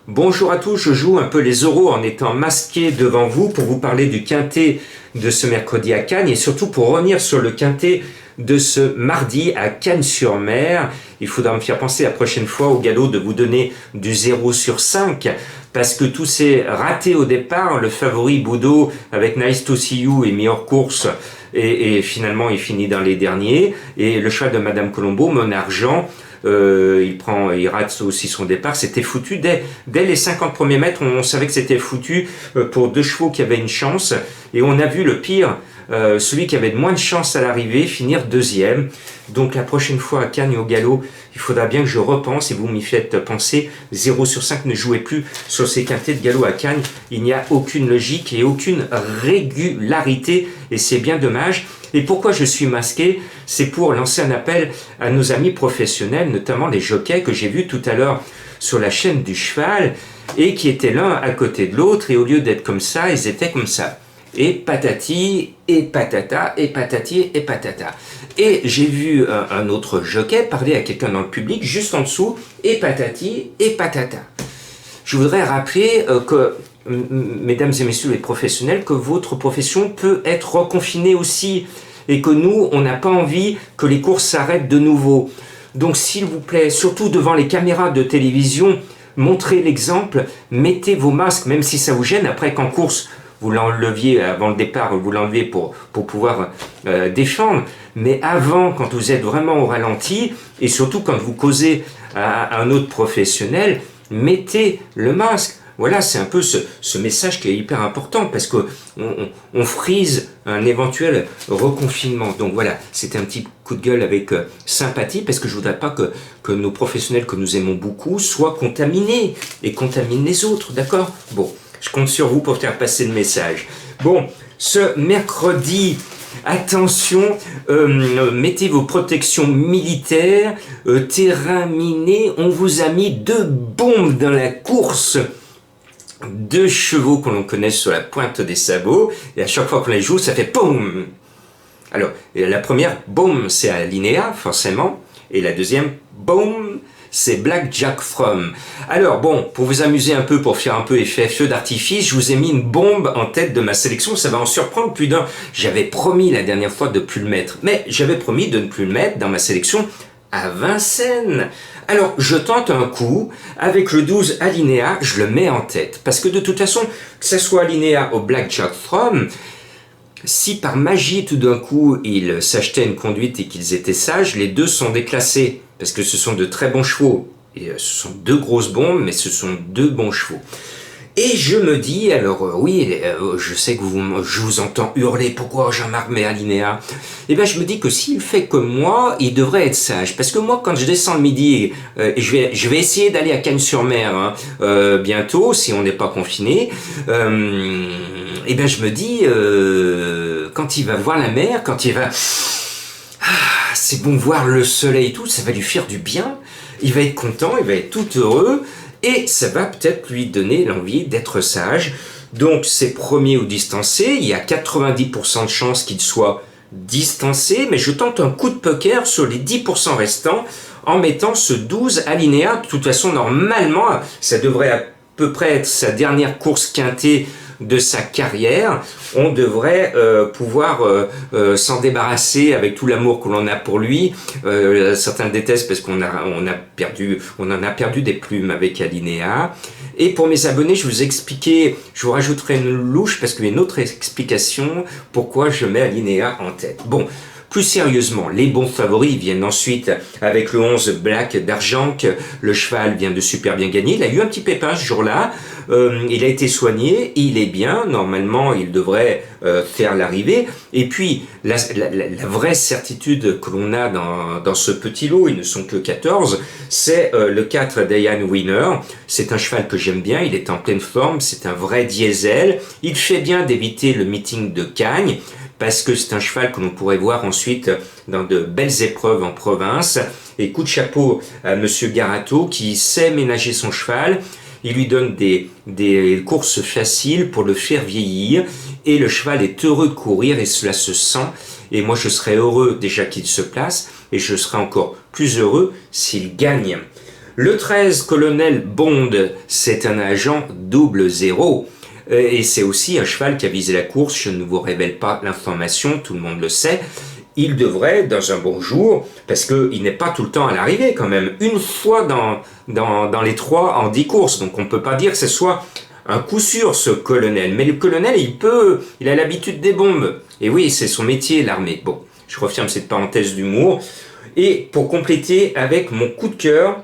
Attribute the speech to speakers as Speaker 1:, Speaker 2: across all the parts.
Speaker 1: Bonjour à tous, je joue un peu les euros en étant masqué devant vous pour vous parler du quintet de ce mercredi à Cannes et surtout pour revenir sur le quintet de ce mardi à Cannes-sur-Mer. Il faudra me faire penser la prochaine fois au galop de vous donner du 0 sur 5 parce que tout s'est raté au départ. Le favori Boudot avec Nice to See You est mis hors course et finalement il finit dans les derniers. Et le cheval de Madame Colombo, Mon Argent, il rate aussi son départ. C'était foutu dès les 50 premiers mètres. On savait que c'était foutu pour deux chevaux qui avaient une chance. Et on a vu le pire, celui qui avait de moins de chance à l'arrivée, finir deuxième. Donc la prochaine fois à Cannes et au galop, il faudra bien que je repense et vous m'y faites penser. 0 sur 5, ne jouez plus sur ces quintets de galop à Cannes. Il n'y a aucune logique et aucune régularité et c'est bien dommage. Et pourquoi je suis masqué? C'est pour lancer un appel à nos amis professionnels, notamment les jockeys que j'ai vus tout à l'heure sur la chaîne du cheval et qui étaient l'un à côté de l'autre et au lieu d'être comme ça, ils étaient comme ça. Et patati, et patata, et patati, et patata. Et j'ai vu un autre jockey parler à quelqu'un dans le public juste en dessous, et patati, et patata. Je voudrais rappeler que, mesdames et messieurs les professionnels, que votre profession peut être reconfinée aussi et que nous, on n'a pas envie que les courses s'arrêtent de nouveau. Donc s'il vous plaît, surtout devant les caméras de télévision, montrez l'exemple, mettez vos masques, même si ça vous gêne, après qu'en course, vous l'enleviez avant le départ, vous l'enlevez pour pouvoir défendre. Mais avant, quand vous êtes vraiment au ralenti, et surtout quand vous causez à un autre professionnel, mettez le masque. Voilà, c'est un peu ce message qui est hyper important parce qu'on frise un éventuel reconfinement. Donc voilà, c'était un petit coup de gueule avec sympathie parce que je voudrais pas que nos professionnels que nous aimons beaucoup soient contaminés et contaminent les autres, d'accord? Bon. Je compte sur vous pour faire passer le message. Bon, ce mercredi, attention, mettez vos protections militaires, terrain miné. On vous a mis 2 bombes dans la course. 2 chevaux que l'on connaît sur la pointe des sabots. Et à chaque fois qu'on les joue, ça fait boum. Alors, la première, boum, c'est à Linéa, forcément. Et la deuxième, boum, c'est Black Jack From. Alors bon, pour vous amuser un peu, pour faire un peu effet feu d'artifice, je vous ai mis une bombe en tête de ma sélection, ça va en surprendre plus d'un. J'avais promis la dernière fois de ne plus le mettre, mais j'avais promis de ne plus le mettre dans ma sélection à Vincennes. Alors je tente un coup, avec le 12 Alinéa, je le mets en tête, parce que de toute façon, que ce soit Alinéa ou Black Jack From, si par magie tout d'un coup ils s'achetaient une conduite et qu'ils étaient sages, les deux sont déclassés. Parce que ce sont de très bons chevaux. Et ce sont 2 grosses bombes, mais ce sont 2 bons chevaux. Et je me dis, alors oui, je sais que je vous entends hurler, pourquoi Jean-Marc met Alinéa? Eh bien je me dis que s'il fait comme moi, il devrait être sage. Parce que moi, quand je descends le midi, et je vais essayer d'aller à Cannes-sur-Mer bientôt, si on n'est pas confiné, eh bien je me dis, quand il va voir la mer, quand il va... c'est bon voir le soleil et tout, ça va lui faire du bien, il va être content, il va être tout heureux, et ça va peut-être lui donner l'envie d'être sage. Donc c'est premier ou distancé, il y a 90% de chances qu'il soit distancé, mais je tente un coup de poker sur les 10% restants en mettant ce 12 Alinéa. De toute façon, normalement, ça devrait à peu près être sa dernière course quintée de sa carrière. On devrait pouvoir s'en débarrasser avec tout l'amour que l'on a pour lui. Certains le détestent parce qu'on en a perdu des plumes avec Alinéa. Et pour mes abonnés, je vous rajouterai une louche parce qu'il y a une autre explication pourquoi je mets Alinéa en tête. Bon, plus sérieusement, les bons favoris viennent ensuite avec le 11 Black d'Argent. Le cheval vient de super bien gagner. Il a eu un petit pépin ce jour-là. Il a été soigné. Il est bien. Normalement, il devrait faire l'arrivée. Et puis, la vraie certitude que l'on a dans ce petit lot, ils ne sont que 14, c'est le 4 Diane Winner. C'est un cheval que j'aime bien. Il est en pleine forme. C'est un vrai diesel. Il fait bien d'éviter le meeting de Cagnes, parce que c'est un cheval que l'on pourrait voir ensuite dans de belles épreuves en province. Et coup de chapeau à Monsieur Garato qui sait ménager son cheval. Il lui donne des courses faciles pour le faire vieillir. Et le cheval est heureux de courir et cela se sent. Et moi je serais heureux déjà qu'il se place et je serais encore plus heureux s'il gagne. Le 13, colonel Bond, c'est un agent 00. Et c'est aussi un cheval qui a visé la course, je ne vous révèle pas l'information, tout le monde le sait. Il devrait, dans un bon jour, parce qu'il n'est pas tout le temps à l'arrivée quand même, une fois dans les 3 en 10 courses, donc on ne peut pas dire que ce soit un coup sûr ce colonel. Mais le colonel, il a l'habitude des bombes. Et oui, c'est son métier, l'armée. Bon, je referme cette parenthèse d'humour. Et pour compléter avec mon coup de cœur,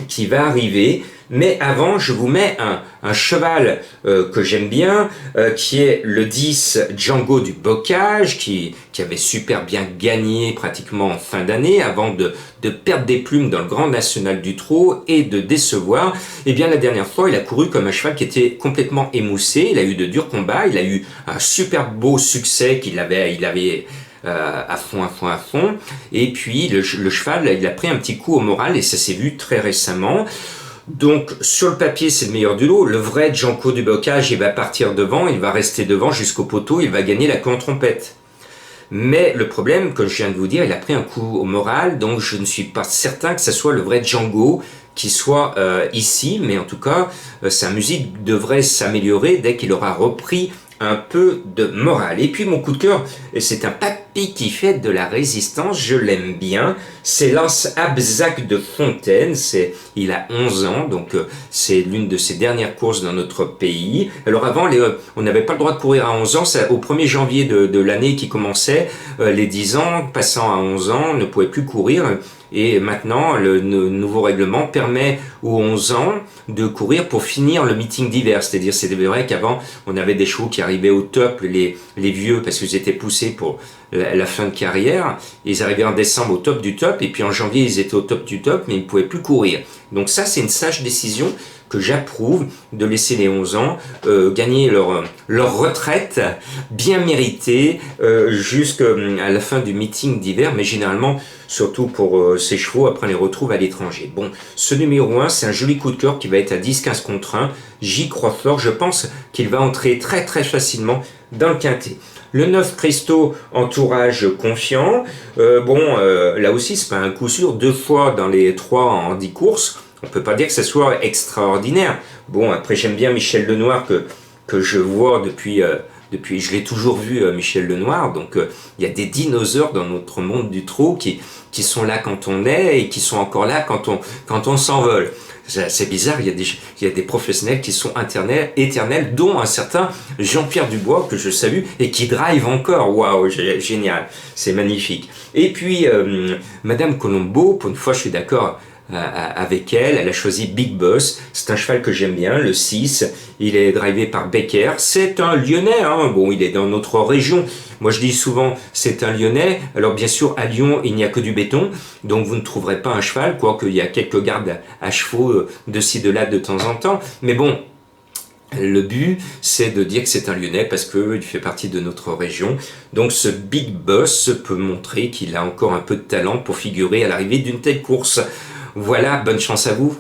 Speaker 1: qui va arriver, mais avant je vous mets un cheval que j'aime bien, qui est le 10 Django du Bocage, qui avait super bien gagné pratiquement en fin d'année, avant de perdre des plumes dans le Grand National du Trot et de décevoir. Et bien la dernière fois, il a couru comme un cheval qui était complètement émoussé, il a eu de durs combats, il a eu un super beau succès il avait à fond. Et puis le cheval, il a pris un petit coup au moral et ça s'est vu très récemment. Donc sur le papier, c'est le meilleur du lot. Le vrai Django du Bocage, il va partir devant, il va rester devant jusqu'au poteau, il va gagner la queue en trompette. Mais le problème, comme je viens de vous dire, il a pris un coup au moral, donc je ne suis pas certain que ce soit le vrai Django qui soit ici, mais en tout cas, sa musique devrait s'améliorer dès qu'il aura repris un peu de morale. Et puis mon coup de cœur, c'est un papy qui fait de la résistance, je l'aime bien, c'est Lance Abzac de Fontaine, il a 11 ans, donc c'est l'une de ses dernières courses dans notre pays. Alors avant, on n'avait pas le droit de courir à 11 ans, au 1er janvier de l'année qui commençait, les 10 ans, passant à 11 ans, ne pouvaient plus courir. Et maintenant, le nouveau règlement permet aux 11 ans de courir pour finir le meeting d'hiver. C'est-à-dire, c'est vrai qu'avant, on avait des chevaux qui arrivaient au top, les vieux, parce qu'ils étaient poussés pour la fin de carrière. Ils arrivaient en décembre au top du top, et puis en janvier, ils étaient au top du top, mais ils ne pouvaient plus courir. Donc ça, c'est une sage décision que j'approuve, de laisser les 11 ans gagner leur retraite bien méritée jusqu'à la fin du meeting d'hiver, mais généralement, surtout pour ces chevaux, après on les retrouve à l'étranger. Bon, ce numéro 1, c'est un joli coup de cœur qui va être à 10-15 contre 1. J'y crois fort, je pense qu'il va entrer très très facilement dans le quintet. Le 9 Christo, entourage confiant. Là aussi, c'est pas un coup sûr, 2 fois dans les 3 en 10 courses. On peut pas dire que ce soit extraordinaire. Bon, après j'aime bien Michel Lenoir que je vois depuis je l'ai toujours vu, Michel Lenoir, donc il y a des dinosaures dans notre monde du trot qui sont là quand on est et qui sont encore là quand on s'envole. C'est bizarre, il y a des professionnels qui sont éternels, dont un certain Jean-Pierre Dubois, que je salue, et qui drive encore. Waouh, génial, c'est magnifique. Et puis, Madame Colombo, pour une fois je suis d'accord avec elle a choisi Big Boss, c'est un cheval que j'aime bien, le 6, il est drivé par Becker, c'est un Lyonnais, hein. Bon, il est dans notre région, moi je dis souvent c'est un Lyonnais, alors bien sûr à Lyon il n'y a que du béton, donc vous ne trouverez pas un cheval, quoique il y a quelques gardes à chevaux de ci de là de temps en temps, mais bon, le but, c'est de dire que c'est un Lyonnais parce qu'il fait partie de notre région. Donc ce Big Boss peut montrer qu'il a encore un peu de talent pour figurer à l'arrivée d'une telle course. Voilà, bonne chance à vous.